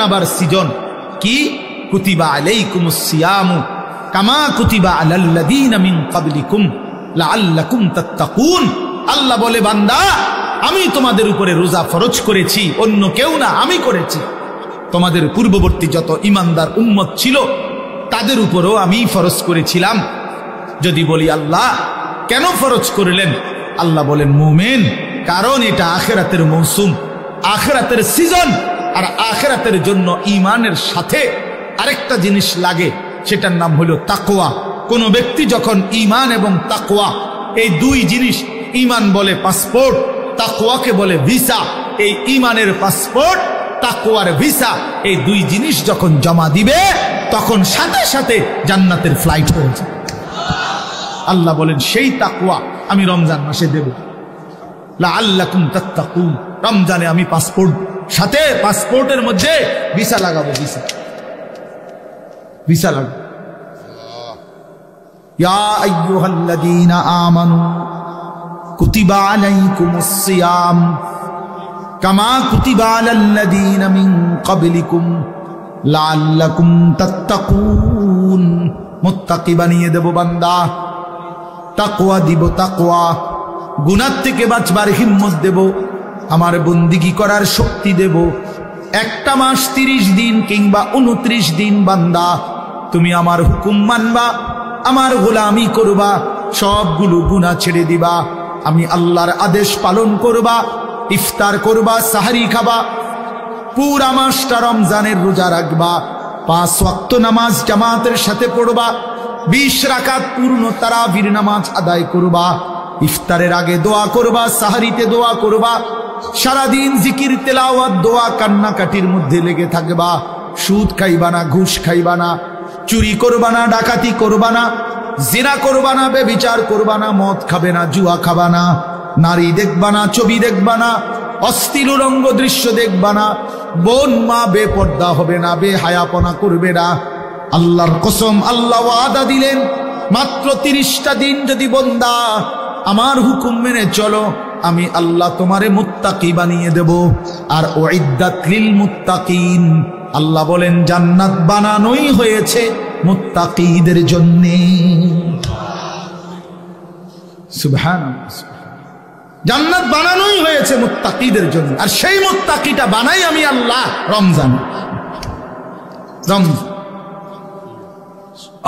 আবার সৃজন কি কুতিবা আলাইকুমুস সিয়ামু কামা কুতিবা আলাল্লাযীনা মিন ক্বাবলিকুম লাআল্লাকুম তাত্তাকুন। আল্লাহ বলে বান্দা আমি তোমাদের উপরে রোজা ফরজ করেছি, অন্য কেউ না, আমি করেছি। তোমাদের পূর্ববর্তী যত ঈমানদার উম্মত ছিল তাদের উপরও আমি ফরজ করেছিলাম। যদি বলি আল্লাহ কেন ফরজ করলেন, আল্লাহ বলেন মুমিন কারণ এটা আখিরাতের মৌসুম, আখিরাতের সিজন। আর আখিরাতের জন্য ঈমানের সাথে আরেকটা জিনিস লাগে, সেটার নাম হলো তাকওয়া। কোন ব্যক্তি যখন ঈমান এবং তাকওয়া এই দুই জিনিস, ঈমান বলে পাসপোর্ট, তাকওয়াকে বলে ভিসা, এই ঈমানের পাসপোর্ট তাকওয়ার ভিসা এই দুই জিনিস যখন জমা দিবে তখন সাথে সাথে জান্নাতের ফ্লাইট হয়ে যাবে। আল্লাহ বলেন সেই তাকওয়া আমি রমজান মাসে দেব, লাআল্লাকুম তাত্তাকুন। রমজানে আমি পাসপোর্ট সাথে পাসপোর্টের মধ্যে ভিসা লাগাবো, ভিসা লাগাবো। ইয়া আইয়ুহাল্লাযীনা আমানু কুতিবা আলাইকুমুস সিয়াম কামা কুতিবা আলাল্লাযীনা মিন ক্বাবলিকুম লাআল্লাকুম তাত্তাকুন। মুত্তাকি বানিয়ে দেব বান্দা, তাকওয়া দিব, তাকওয়া গুনাহ থেকে বাঁচবার হিম্মত দেব, আমার বন্দিগি করার শক্তি দেব। একটা মাস 30 দিন কিংবা 29 দিন বান্দা তুমি আমার হুকুম মানবা, আমার গোলামি করবা, সবগুলো গুনাহ ছেড়ে দিবা, আমি আল্লাহর আদেশ পালন করবা, ইফতার করবা, সাহারি খাবা, পুরা মাসটা রমজানের রোজা রাখবা, 5 ওয়াক্ত নামাজ জামাতের সাথে পড়বা, 20 রাকাত পূর্ণ তারাবির নামাজ আদায় করবা, ইফতারের আগে দোয়া করবা, সাহারিতে দোয়া করবা, সারাদিন জিকির তেলাওয়াত দোয়া কান্নাকাটির মধ্যে লেগে থাকবা, সুদ খাইবা না, ঘুষ খাইবা না, চুরি করবা না, ডাকাতি করবা না, জিনা করবা না, ব্যভিচার করবা না, মদ খাবে না, জুয়া খাবা না, নারী দেখবা না, ছবি দেখবা না, অশ্লীল উলঙ্গ দৃশ্য দেখবা না, বোন মা বেপর্দা হবে না, বেহায়াপনা করবে না। আল্লাহর কসম, আল্লাহ ওয়াদা দিলেন মাত্র 30টা দিন যদি বান্দা আমার হুকুম মেনে চলো আমি আল্লাহ তোমারে মুত্তাকি বানিয়ে দেব। আর উইদ্দাত লিল মুত্তাকিন, আল্লাহ বলেন জান্নাত বানানোই হয়েছে মুত্তাকিদের জন্য। সুবহানাল্লাহ, জান্নাত বানানোই হয়েছে মুত্তাকিদের জন্য। আর সেই মুত্তাকিটা বানাই আমি আল্লাহ রমজান।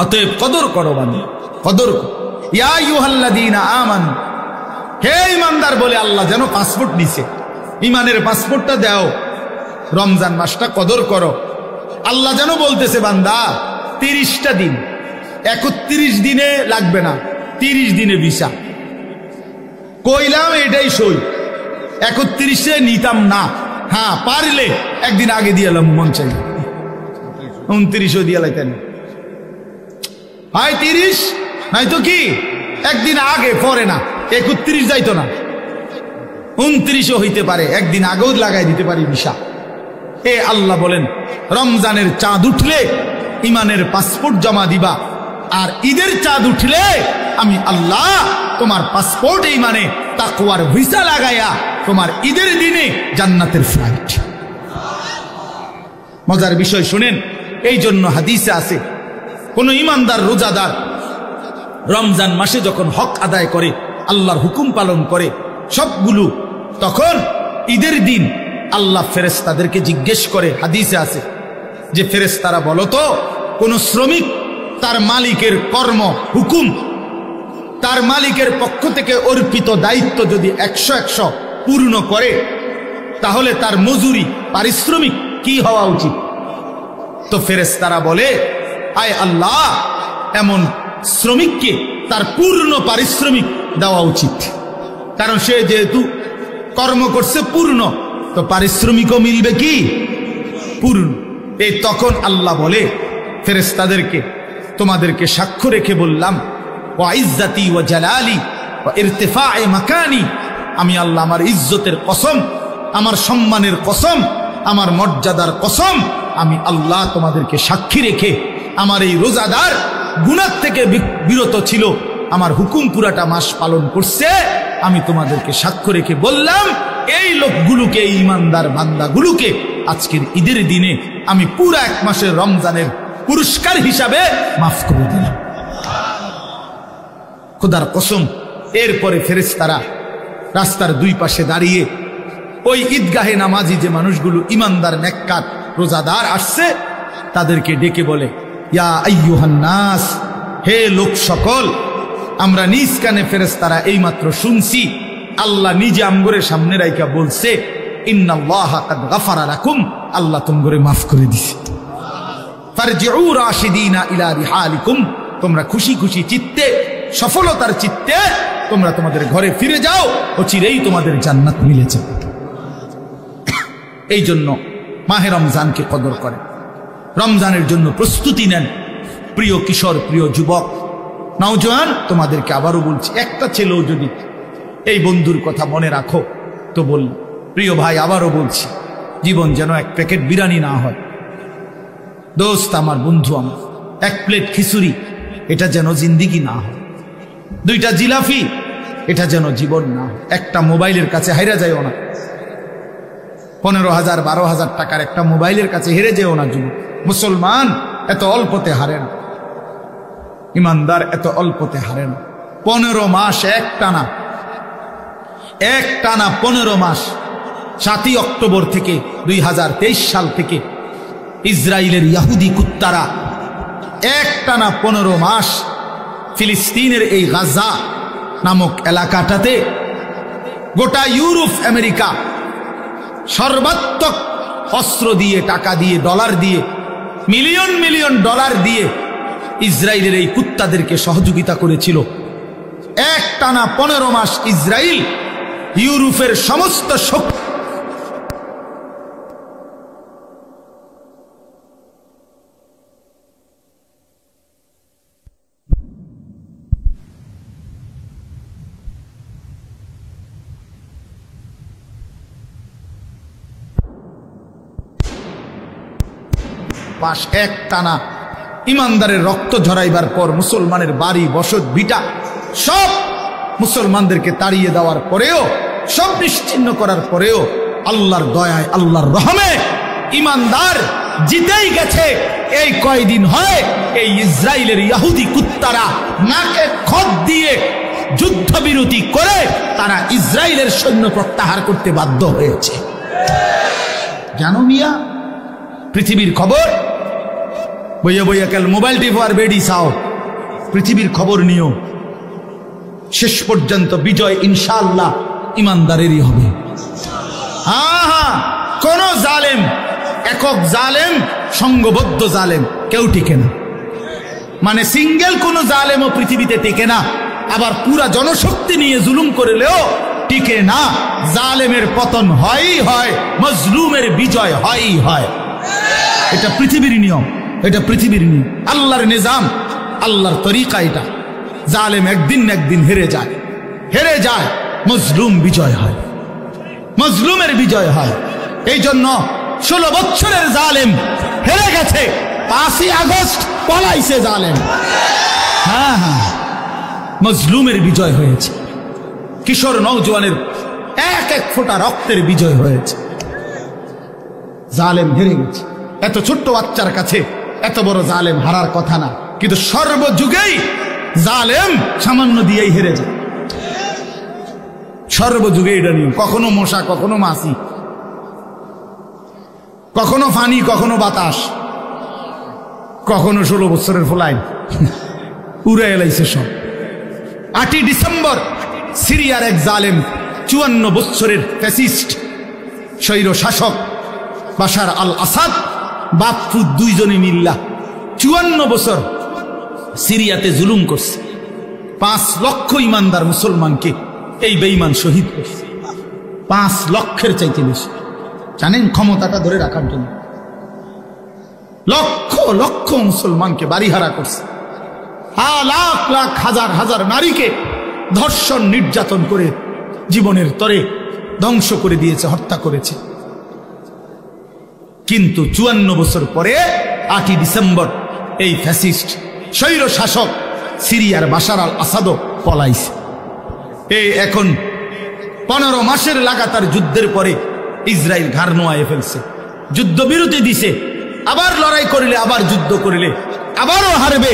অতএব কদর করো, বান্দা কদর করো। ইয়া আইয়ুহাল্লাযীনা আমানু, হে ঈমানদার বলে আল্লাহ যেন পাসপোর্ট নিছে, ঈমানের পাসপোর্টটা দাও, রমজান মাসটা কদর করো। আল্লাহ যেন বলতেছে বান্দা 30টা দিন, 31 দিনে লাগবে না, 30 দিনে ভিসা। কইলাম এটাই সই, 31-এ নিতাম না, হ্যাঁ পারলে একদিন আগে দিয়ে এলাম, মন চাই 29ও দিয়ে লাইতেন, হয় 30 নয়তো কি একদিন আগে, পরে না 31 যাইতো না, 29ও হইতে পারে, একদিন আগেও লাগাই দিতে পারি ভিসা। এ আল্লাহ বলেন রমজানের চাঁদ উঠলে ঈমানের পাসপোর্ট জমা দিবা, আর ঈদের চাঁদ উঠলে আমি আল্লাহ তোমার পাসপোর্ট ঈমানে তাকওয়ার ভিসা লাগাইয়া তোমার ঈদের দিনে জান্নাতের ফ্লাইট। মজার বিষয় শুনেন, এই জন্য হাদিসে আছে কোন ঈমানদার রোজাদার রমজান মাসে যখন হক আদায় করে, আল্লাহর হুকুম পালন করে সবগুলো, তখন ঈদের দিন আল্লাহ ফেরেশতাদেরকে জিজ্ঞেস করে, হাদিসে আছে যে ফেরেশতারা বলো তো কোন শ্রমিক তার মালিকের কর্ম হুকুম, তার মালিকের পক্ষ থেকে অর্পিত দায়িত্ব যদি 100 পূর্ণ করে তাহলে তার মজুরি পারিশ্রমিক কি হওয়া উচিত? তো ফেরেশতারা বলে, আয় আল্লাহ এমন শ্রমিককে তার পূর্ণ পারিশ্রমিক দেওয়া উচিত, কারণ সে যেহেতু কর্ম করছে পূর্ণ, তো পারিশ্রমিকও মিলবে কি পূর্ণ। এই তখন আল্লাহ বলে ফেরেশতাদেরকে, তোমাদেরকে সাক্ষ্য রেখে বললাম, ওয়া ইজ্জতি ওয়া জালালি ওয়া ইরতিফায়ে মাকানি, আমি আল্লাহ আমার ইজ্জতের কসম, আমার সম্মানের কসম, আমার মর্যাদার কসম, আমি আল্লাহ তোমাদেরকে সাক্ষী রেখে আমার এই রোজাদার গুনাহ থেকে বিরত ছিল, আমার হুকুম পুরাটা মাস পালন করছে, আমি তোমাদেরকে সাক্ষ্য রেখে বললাম এই লোকগুলোকে, এই ঈমানদার বান্দাগুলোকে আজকের ঈদের দিনে আমি পুরো 1 মাসের রমজানের পুরস্কার হিসাবে মাফ করে দিলাম। খোদার কসম। এরপরে ফেরেশতারা রাস্তার 2 পাশে দাঁড়িয়ে ওই ঈদগাহে নামাজি যে মানুষগুলো ইমানদার নেককার রোজাদার আসছে তাদেরকে ডেকে বলে, ইয়া আইয়ুহান নাস, হে লোক সকল, আমরা নিজ কানে ফেরেশতারা এইমাত্র শুনছি আল্লাহ নিজে আমগরের সামনে রাইখা বলছে, ইন্নাল্লাহা কাদ গাফারা লাকুম, আল্লাহ তোমগরে মাফ করে দিছে। ফারজিউ রাশিদিনা ইলা রিহালিকুম, তোমরা খুশি খুশি চিত্তে, সফলতার চিত্তে তোমরা তোমাদের ঘরে ফিরে যাও, অচিরেই তোমাদের জান্নাত মিলে যাবে। এই জন্য মাহে রমজানকে কদর করে, রমজানের জন্য প্রস্তুতি নেন। প্রিয় কিশোর, প্রিয় যুবক, নওজোয়ান, তোমাদেরকে আবারও বলছি, একটা ছেলেও যদি এই বন্ধুর কথা মনে রাখো তো বল, প্রিয় ভাই, আবারও বলছি, জীবন যেন 1 প্যাকেট বিরিয়ানি না হয়। দোস্ত আমার, বন্ধু আমার, 1 প্লেট খিচুড়ি, এটা যেন জিন্দিগি না হয়। 2টা জিলাপি, এটা যেন জীবন না হয়। একটা মোবাইলের কাছে হাইরা যায়ও না। 15,000 12,000 টাকার একটা মোবাইলের কাছে হেরে যেও না যুবক। মুসলমান এত অল্পতে হারে না, ইমানদার এত অল্পতে হারে না। 15 মাস একটানা 15 মাস, 7ই অক্টোবর থেকে 2023 সাল থেকে ইসরায়েলের ইহুদি কুত্তারা একটানা 15 মাস ফিলিস্তিনের এই গাজা নামক এলাকাটাতে গোটা ইউরোপ আমেরিকা সর্বাত্মক অস্ত্র দিয়ে, টাকা দিয়ে, ডলার দিয়ে, মিলিয়ন মিলিয়ন ডলার দিয়ে ইসরায়েলের এই কুত্তাদেরকে সহযোগিতা করেছিল। একটানা 15 মাস ইসরায়েল ইউরোপের সমস্ত শক্তি মাস একটানা ইমানদারের রক্ত ঝরাইবার পর মুসলমানের বাড়ি বসত ভিটা সব মুসলমানদেরকে তাড়িয়ে দেওয়ার পরেও, সব নিশ্চিহ্ন করার পরেও আল্লাহর দয়ায়, আল্লাহর রহমে ইমানদার জিতেই গেছে। এই কয়দিন হয় এই ইসরায়েলের ইহুদি কুত্তারা নাকে খত দিয়ে যুদ্ধবিরতি করে তারা ইসরায়েলের সৈন্য প্রত্যাহার করতে বাধ্য হয়েছে। জানো মিয়া, পৃথিবীর খবর বইয়া বইয়া কাল মোবাইল টিপো আর বেডি চাও, পৃথিবীর খবর নিও। শেষ পর্যন্ত বিজয় ইনশাআল্লাহ ইমানদারেরই হবে। হ্যাঁ, কোন জালেম, একক জালেম, সংঘবদ্ধ জালেম কেউ টিকে না। মানে সিঙ্গেল কোন জালেমও পৃথিবীতে টিকে না। আবার পুরা জনশক্তি নিয়ে জুলুম করলেও টিকে না। জালেমের পতন হয়ই হয়, মজলুমের বিজয় হয়ই হয়। এটা পৃথিবীর নিয়ম, এটা পৃথিবীর নিয়ম, আল্লাহর নিজাম, আল্লাহর তরিকা এটা। জালেম একদিন না একদিন হেরে যায়, হেরে যায়, মজলুম বিজয় হয়, মজলুমের বিজয় হয়। এই জন্য 16 বছরের জালেম হেরে গেছে, 5ই আগস্ট পলাইছে জালেম। হ্যাঁ হ্যাঁ, মজলুমের বিজয় হয়েছে, কিশোর নওজোয়ানের 1 ফোঁটা রক্তের বিজয় হয়েছে। জালেম হেরে গেছে। এত ছোট্ট বাচ্চার কাছে এত বড় জালেম হারার কথা না, কিন্তু সর্বযুগেই জালেম সামান্য দিয়েই হেরে যায়। সর্বযুগে এটা নিয়ম। কখনো মশা, কখনো মাছি, কখনো ফানি, কখনো বাতাস, কখনো 16 বছরের ফলাইন উড়ে এলাইছে সব। 8ই ডিসেম্বর সিরিয়ার এক জালেম 54 বছরের ফ্যাসিস্ট স্বৈর শাসক বাশার আল আসাদ বাপ্পু দুইজনে মিল্লা 54 বছর সিরিয়াতে জুলুম করছে। 5 লক্ষ ইমানদার মুসলমানকে এই বেঈমান শহীদ করছে। 5 লক্ষের চাইতে বেশি। জানেন, ক্ষমতাটা ধরে রাখার জন্য লক্ষ লক্ষ মুসলমানকে বাড়িহারা করছে। লাখ লাখ হাজার হাজার নারীকে ধর্ষণ নির্যাতন করে জীবনের তরে ধ্বংস করে দিয়েছে, হত্যা করেছে। কিন্তু 54 বছর পরে 8ই ডিসেম্বর এই ফ্যাসিস্ট স্বৈর শাসক সিরিয়ার বাশার আল আসাদও পলাইছে। এই এখন 15 মাসের লাগাতার যুদ্ধের পরে ইসরায়েল ঘাড় নোয়ায়ে ফেলছে। যুদ্ধবিরতি দিছে, আবার লড়াই করিলে, আবার যুদ্ধ করিলে আবারও হারবে।